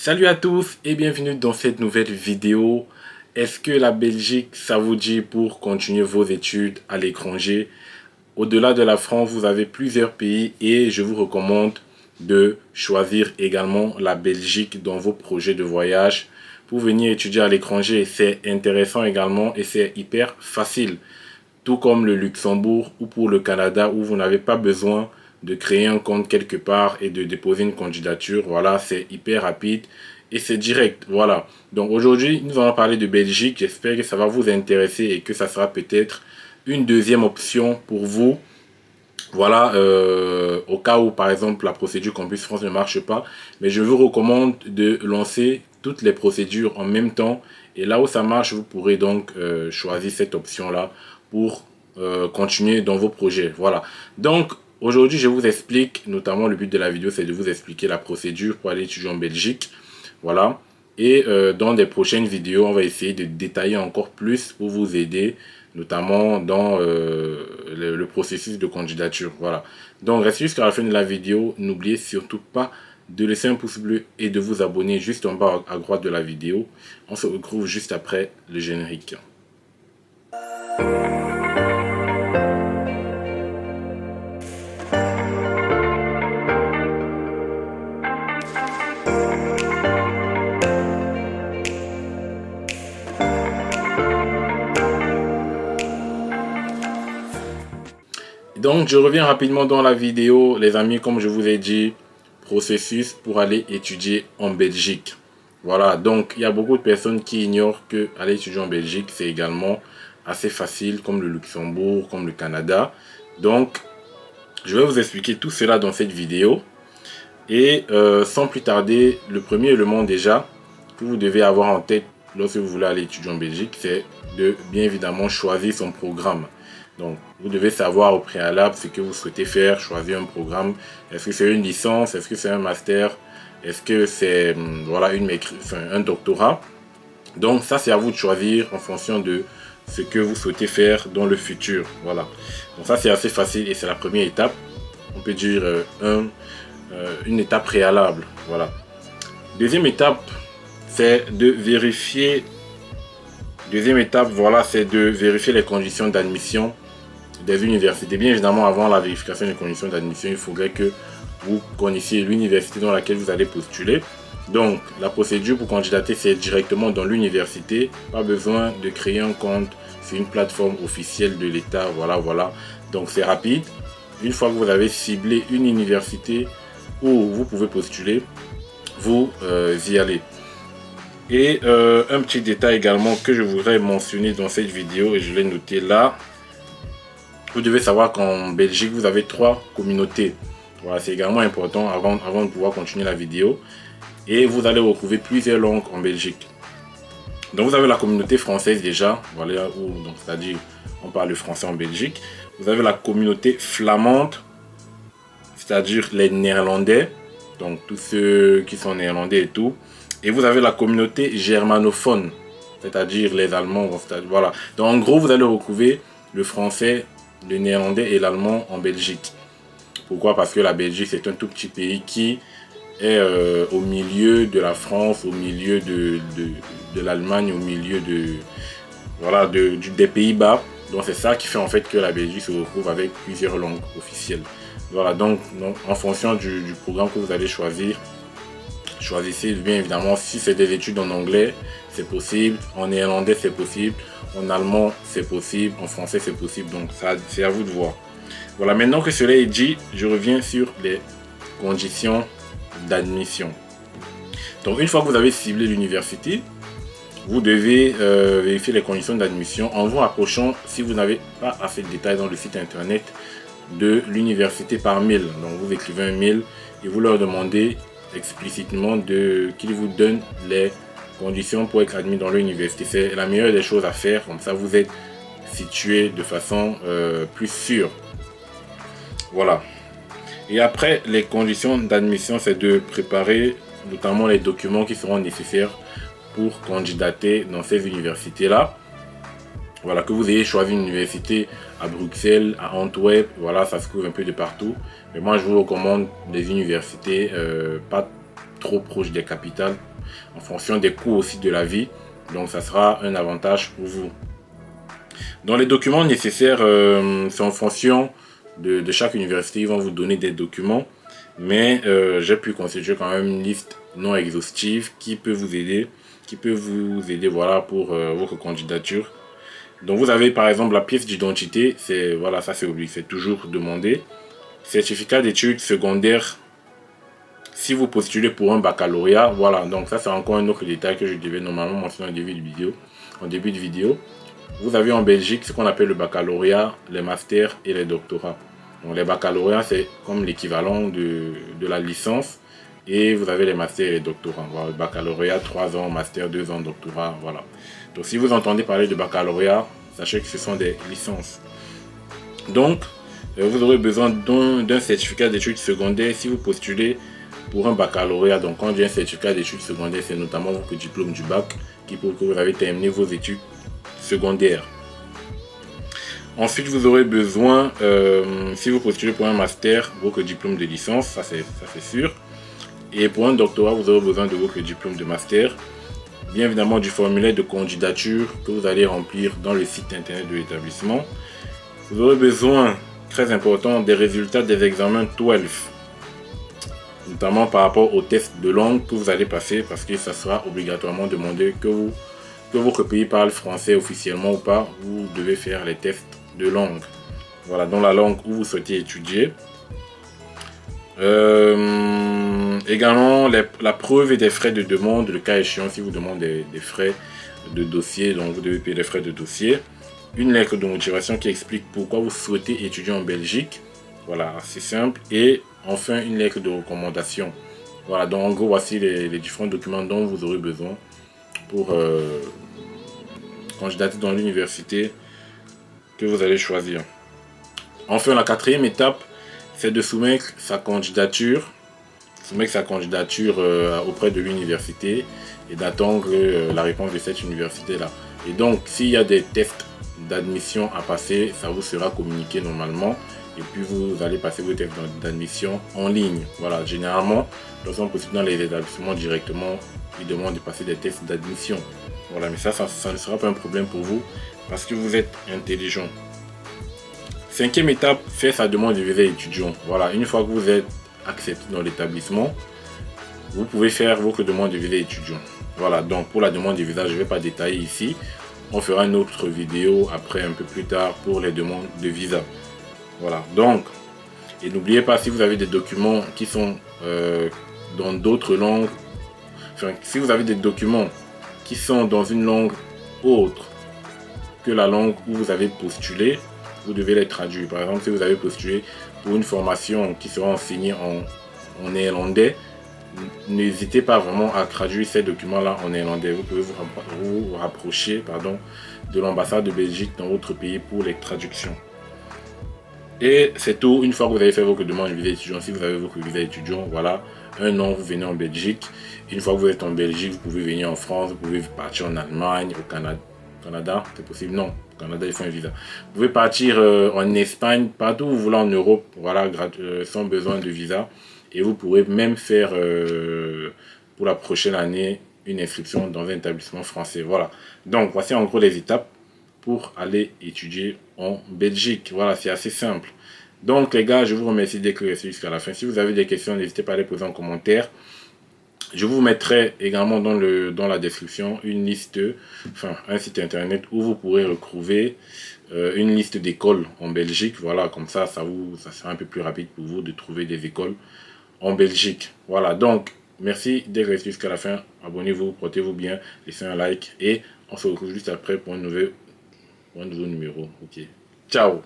Salut à tous et bienvenue dans cette nouvelle vidéo. Est-ce que la Belgique, ça vous dit pour continuer vos études à l'étranger? Au-delà de la France, vous avez plusieurs pays et je vous recommande de choisir également la Belgique dans vos projets de voyage pour venir étudier à l'étranger. C'est intéressant également et c'est hyper facile. Tout comme le Luxembourg ou pour le Canada où vous n'avez pas besoin de créer un compte quelque part et de déposer une candidature. Voilà, c'est hyper rapide et c'est direct. Voilà. Donc aujourd'hui, nous allons parler de Belgique. J'espère que ça va vous intéresser et que ça sera peut-être une deuxième option pour vous. Voilà, au cas où par exemple la procédure Campus France ne marche pas. Mais je vous recommande de lancer toutes les procédures en même temps. Et là où ça marche, vous pourrez donc choisir cette option-là pour continuer dans vos projets. Voilà. Donc, aujourd'hui, je vous explique, notamment le but de la vidéo, c'est de vous expliquer la procédure pour aller étudier en Belgique. Voilà. Et dans des prochaines vidéos, on va essayer de détailler encore plus pour vous aider, notamment dans le processus de candidature. Voilà. Donc, restez jusqu'à la fin de la vidéo. N'oubliez surtout pas de laisser un pouce bleu et de vous abonner juste en bas à droite de la vidéo. On se retrouve juste après le générique. Donc, je reviens rapidement dans la vidéo, les amis, comme je vous ai dit, processus pour aller étudier en Belgique. Voilà, donc il y a beaucoup de personnes qui ignorent que aller étudier en Belgique, c'est également assez facile, comme le Luxembourg, comme le Canada. Donc, je vais vous expliquer tout cela dans cette vidéo. Et sans plus tarder, le premier élément déjà que vous devez avoir en tête lorsque vous voulez aller étudier en Belgique, c'est de bien évidemment choisir son programme. Donc, vous devez savoir au préalable ce que vous souhaitez faire, choisir un programme. Est-ce que c'est une licence? Est-ce que c'est un master? Est-ce que c'est voilà, un doctorat? Donc, ça, c'est à vous de choisir en fonction de ce que vous souhaitez faire dans le futur. Voilà. Donc, ça, c'est assez facile et c'est la première étape. On peut dire une étape préalable. Voilà. Deuxième étape, c'est de vérifier. Deuxième étape, voilà, c'est de vérifier les conditions d'admission des universités. Bien évidemment, avant la vérification des conditions d'admission, il faudrait que vous connaissiez l'université dans laquelle vous allez postuler. Donc, la procédure pour candidater, c'est directement dans l'université. Pas besoin de créer un compte sur une plateforme officielle de l'État. Voilà, voilà. Donc, c'est rapide. Une fois que vous avez ciblé une université où vous pouvez postuler, vous y allez. Et un petit détail également que je voudrais mentionner dans cette vidéo, et je l'ai noté là. Vous devez savoir qu'en Belgique, vous avez 3 communautés. Voilà, c'est également important avant de pouvoir continuer la vidéo. Et vous allez retrouver plusieurs langues en Belgique. Donc vous avez la communauté française déjà, voilà, c'est-à-dire on parle le français en Belgique. Vous avez la communauté flamande, c'est-à-dire les néerlandais, donc tous ceux qui sont néerlandais et tout. Et vous avez la communauté germanophone, c'est-à-dire les Allemands. Voilà. Donc en gros, vous allez retrouver le français, le néerlandais et l'allemand en Belgique. Pourquoi? Parce que la Belgique, c'est un tout petit pays qui est au milieu de la France, au milieu de l'Allemagne, au milieu des Pays-Bas. Donc c'est ça qui fait en fait que la Belgique se retrouve avec plusieurs langues officielles. Voilà, donc en fonction du programme que vous allez choisir, choisissez bien évidemment. Si c'est des études en anglais, c'est possible. En néerlandais, c'est possible. En allemand, c'est possible. En français, c'est possible. Donc, ça, c'est à vous de voir. Voilà, maintenant que cela est dit, je reviens sur les conditions d'admission. Donc, une fois que vous avez ciblé l'université, vous devez vérifier les conditions d'admission en vous rapprochant, si vous n'avez pas assez de détails dans le site internet, de l'université par mail. Donc, vous écrivez un mail et vous leur demandez explicitement qu'ils vous donnent les conditions pour être admis dans l'université. C'est la meilleure des choses à faire, comme ça vous êtes situé de façon plus sûre. Voilà. Et après, les conditions d'admission, c'est de préparer notamment les documents qui seront nécessaires pour candidater dans ces universités-là. Voilà, que vous ayez choisi une université à Bruxelles, à Antwerp, voilà, ça se trouve un peu de partout. Mais moi, je vous recommande des universités pas trop proche des capitales, en fonction des coûts aussi de la vie. Donc ça sera un avantage pour vous. Dans les documents nécessaires, c'est en fonction de chaque université, ils vont vous donner des documents. Mais j'ai pu constituer quand même une liste non exhaustive qui peut vous aider, voilà, pour votre candidature. Donc vous avez par exemple la pièce d'identité, c'est voilà, ça c'est obligé, c'est toujours demandé. Certificat d'études secondaires, si vous postulez pour un baccalauréat, voilà, donc ça c'est encore un autre détail que je devais normalement mentionner en début de vidéo. Vous avez en Belgique ce qu'on appelle le baccalauréat, les masters et les doctorats. Donc les baccalauréats c'est comme l'équivalent de la licence, et vous avez les masters et les doctorats. Voilà, baccalauréat 3 ans, master 2 ans, doctorat, voilà. Donc si vous entendez parler de baccalauréat, sachez que ce sont des licences. Donc vous aurez besoin d'un certificat d'études secondaires si vous postulez pour un baccalauréat. Donc quand on dit un certificat d'études secondaires, c'est notamment votre diplôme du bac qui prouve que vous avez terminé vos études secondaires. Ensuite, vous aurez besoin, si vous postulez pour un master, votre diplôme de licence, ça c'est sûr. Et pour un doctorat, vous aurez besoin de votre diplôme de master. Bien évidemment, du formulaire de candidature que vous allez remplir dans le site internet de l'établissement. Vous aurez besoin, très important, des résultats des examens 12. Notamment par rapport au test de langue que vous allez passer, parce que ça sera obligatoirement demandé que votre pays parle français officiellement ou pas, vous devez faire les tests de langue. Voilà, dans la langue où vous souhaitez étudier. Également, la preuve et des frais de demande, le cas échéant, si vous demandez des frais de dossier, donc vous devez payer les frais de dossier. Une lettre de motivation qui explique pourquoi vous souhaitez étudier en Belgique. Voilà, c'est simple. Et enfin, une lettre de recommandation. Voilà, donc en gros, voici les différents documents dont vous aurez besoin pour candidater dans l'université que vous allez choisir. Enfin, la quatrième étape, c'est de soumettre sa candidature auprès de l'université et d'attendre la réponse de cette université-là. Et donc, s'il y a des tests d'admission à passer, ça vous sera communiqué normalement. Et puis, vous allez passer vos tests d'admission en ligne. Voilà, généralement, lorsqu'on postule dans les établissements directement, ils demandent de passer des tests d'admission. Voilà, mais ça ne sera pas un problème pour vous parce que vous êtes intelligent. Cinquième étape, faire sa demande de visa étudiant. Voilà, une fois que vous êtes accepté dans l'établissement, vous pouvez faire votre demande de visa étudiant. Voilà, donc pour la demande de visa, je ne vais pas détailler ici. On fera une autre vidéo après, un peu plus tard, pour les demandes de visa. Voilà, donc, et n'oubliez pas, si vous avez des documents qui sont dans d'autres langues, enfin, si vous avez des documents qui sont dans une langue autre que la langue où vous avez postulé, vous devez les traduire. Par exemple, si vous avez postulé pour une formation qui sera enseignée en néerlandais, n'hésitez pas vraiment à traduire ces documents-là en néerlandais. Vous pouvez vous rapprocher de l'ambassade de Belgique dans votre pays pour les traductions. Et c'est tout. Une fois que vous avez fait votre demande de visa étudiant, si vous avez votre visa étudiant, voilà, un an, vous venez en Belgique. Une fois que vous êtes en Belgique, vous pouvez venir en France, vous pouvez partir en Allemagne, au Canada, c'est possible? Non, au Canada, il faut un visa. Vous pouvez partir en Espagne, partout où vous voulez en Europe, voilà, sans besoin de visa. Et vous pourrez même faire, pour la prochaine année, une inscription dans un établissement français. Voilà. Donc, voici en gros les étapes pour aller étudier en Belgique. Voilà, c'est assez simple. Donc, les gars, je vous remercie d'être restés jusqu'à la fin. Si vous avez des questions, n'hésitez pas à les poser en commentaire. Je vous mettrai également dans la description une liste, un site internet où vous pourrez retrouver une liste d'écoles en Belgique. Voilà, comme ça sera un peu plus rapide pour vous de trouver des écoles en Belgique. Voilà, donc, merci d'être resté jusqu'à la fin. Abonnez-vous, portez-vous bien, laissez un like et on se retrouve juste après pour un nouveau numéro. Ok, ciao.